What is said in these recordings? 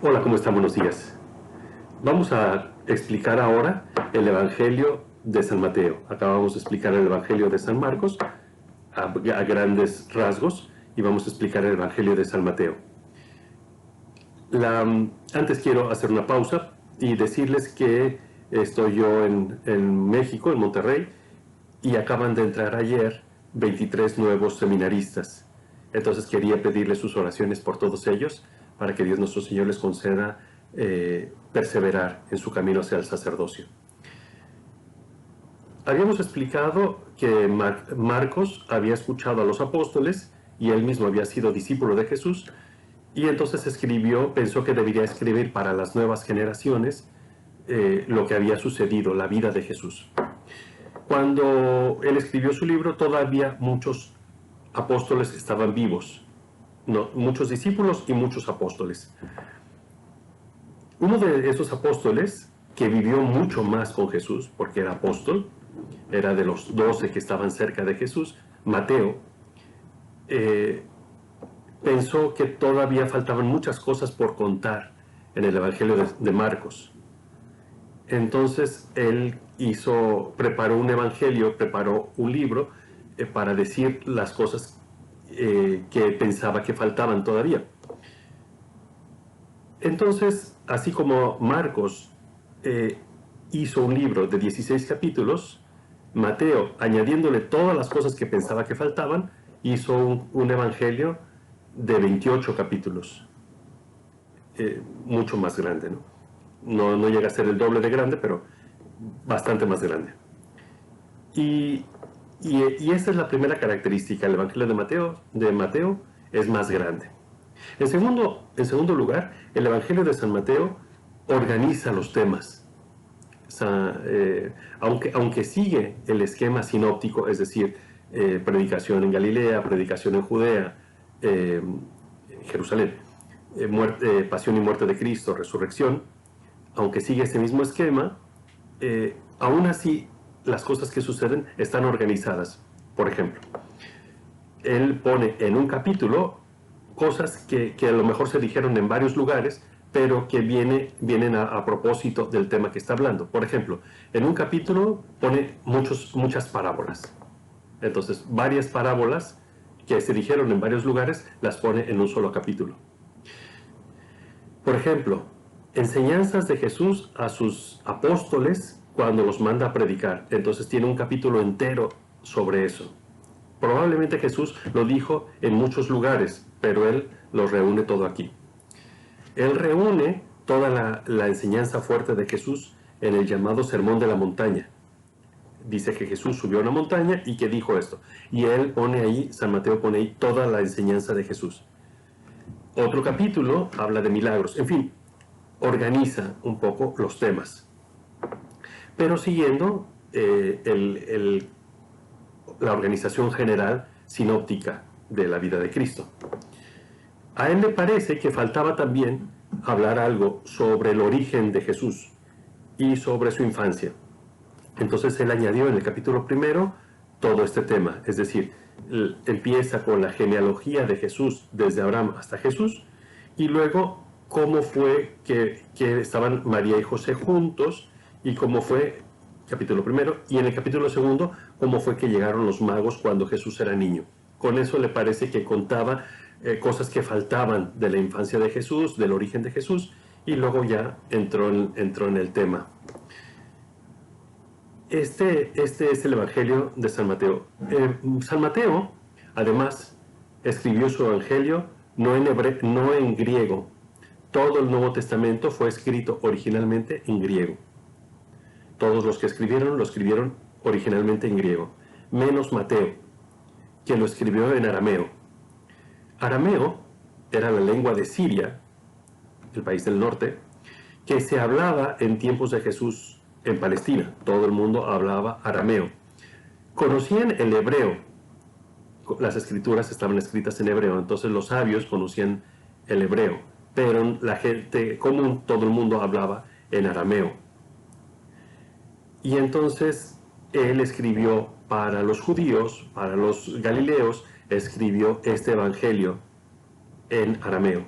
Hola, ¿cómo están? Buenos días. Vamos a explicar ahora el Evangelio de San Mateo. Acabamos de explicar el Evangelio de San Marcos a grandes rasgos y vamos a explicar el Evangelio de San Mateo. Antes quiero hacer una pausa y decirles que estoy yo en México, en Monterrey, y acaban de entrar ayer 23 nuevos seminaristas. Entonces quería pedirles sus oraciones por todos ellos, para que Dios nuestro Señor les conceda perseverar en su camino hacia el sacerdocio. Habíamos explicado que Marcos había escuchado a los apóstoles y él mismo había sido discípulo de Jesús, y entonces pensó que debería escribir para las nuevas generaciones lo que había sucedido, la vida de Jesús. Cuando él escribió su libro, todavía muchos apóstoles estaban vivos, no, muchos discípulos y muchos apóstoles. Uno de esos apóstoles, que vivió mucho más con Jesús, porque era apóstol, era de los 12 que estaban cerca de Jesús, Mateo, pensó que todavía faltaban muchas cosas por contar en el Evangelio de Marcos. Entonces él preparó un evangelio, preparó un libro para decir las cosas que pensaba que faltaban todavía. Entonces, así como Marcos hizo un libro de 16 capítulos, Mateo, añadiéndole todas las cosas que pensaba que faltaban, hizo un evangelio de 28 capítulos, mucho más grande, ¿no? No llega a ser el doble de grande, pero bastante más grande. Y esa es la primera característica. El Evangelio de Mateo es más grande. En segundo lugar, el Evangelio de San Mateo organiza los temas. Aunque sigue el esquema sinóptico, es decir, predicación en Galilea, predicación en Judea, Jerusalén, pasión y muerte de Cristo, resurrección, aunque sigue ese mismo esquema, aún así las cosas que suceden están organizadas. Por ejemplo, él pone en un capítulo cosas que a lo mejor se dijeron en varios lugares, pero que vienen a propósito del tema que está hablando. Por ejemplo, en un capítulo pone muchas parábolas. Entonces, varias parábolas que se dijeron en varios lugares las pone en un solo capítulo. Por ejemplo, enseñanzas de Jesús a sus apóstoles cuando los manda a predicar. Entonces tiene un capítulo entero sobre eso. Probablemente Jesús lo dijo en muchos lugares, pero él lo reúne todo aquí. Él reúne toda la enseñanza fuerte de Jesús en el llamado Sermón de la Montaña. Dice que Jesús subió a una montaña y que dijo esto. Y San Mateo pone ahí toda la enseñanza de Jesús. Otro capítulo habla de milagros. En fin, organiza un poco los temas. Pero siguiendo la organización general sinóptica de la vida de Cristo. A él le parece que faltaba también hablar algo sobre el origen de Jesús y sobre su infancia. Entonces él añadió en el capítulo primero todo este tema, es decir, empieza con la genealogía de Jesús desde Abraham hasta Jesús, y luego cómo fue que estaban María y José juntos, y cómo fue, capítulo primero, y en el capítulo segundo, cómo fue que llegaron los magos cuando Jesús era niño. Con eso le parece que contaba cosas que faltaban de la infancia de Jesús, del origen de Jesús, y luego ya entró en el tema. Este es el Evangelio de San Mateo. San Mateo, además, escribió su Evangelio no en griego. Todo el Nuevo Testamento fue escrito originalmente en griego. Todos los que escribieron lo escribieron originalmente en griego, menos Mateo, que lo escribió en arameo. Arameo era la lengua de Siria, el país del norte, que se hablaba en tiempos de Jesús en Palestina. Todo el mundo hablaba arameo. Conocían el hebreo. Las escrituras estaban escritas en hebreo, entonces los sabios conocían el hebreo, pero la gente común, todo el mundo hablaba en arameo. Y entonces él escribió para los judíos, para los galileos, escribió este evangelio en arameo.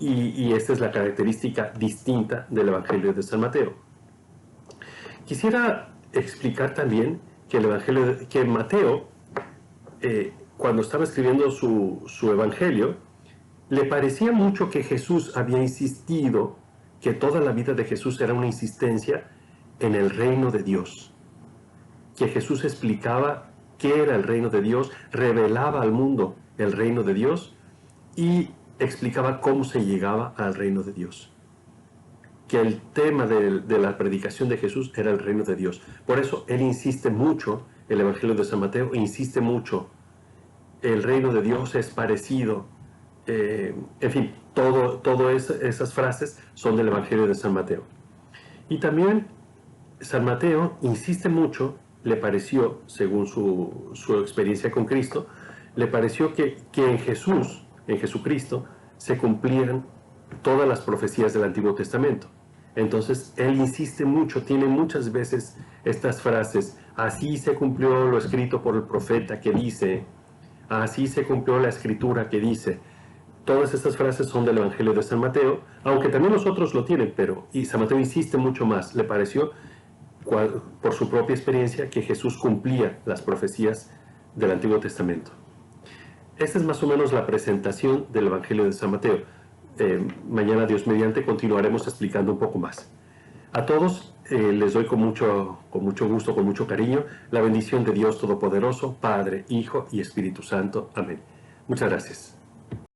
y esta es la característica distinta del Evangelio de San Mateo. Quisiera explicar también que el Evangelio, que Mateo, cuando estaba escribiendo su Evangelio, le parecía mucho que Jesús había insistido, que toda la vida de Jesús era una insistencia en el reino de Dios, que Jesús explicaba qué era el reino de Dios, revelaba al mundo el reino de Dios y explicaba cómo se llegaba al reino de Dios. Que el tema de la predicación de Jesús era el reino de Dios. Por eso él insiste mucho, el Evangelio de San Mateo insiste mucho, el reino de Dios es parecido, en fin, todas esas frases son del Evangelio de San Mateo. Y también San Mateo insiste mucho, le pareció, según su experiencia con Cristo, le pareció que en Jesús, en Jesucristo, se cumplían todas las profecías del Antiguo Testamento. Entonces, él insiste mucho, tiene muchas veces estas frases: así se cumplió lo escrito por el profeta que dice, así se cumplió la escritura que dice. Todas estas frases son del Evangelio de San Mateo, aunque también los otros lo tienen, y San Mateo insiste mucho más. Le pareció, por su propia experiencia, que Jesús cumplía las profecías del Antiguo Testamento. Esta es más o menos la presentación del Evangelio de San Mateo. Mañana, Dios mediante, continuaremos explicando un poco más. A todos les doy con mucho gusto, con mucho cariño, la bendición de Dios Todopoderoso, Padre, Hijo y Espíritu Santo. Amén. Muchas gracias.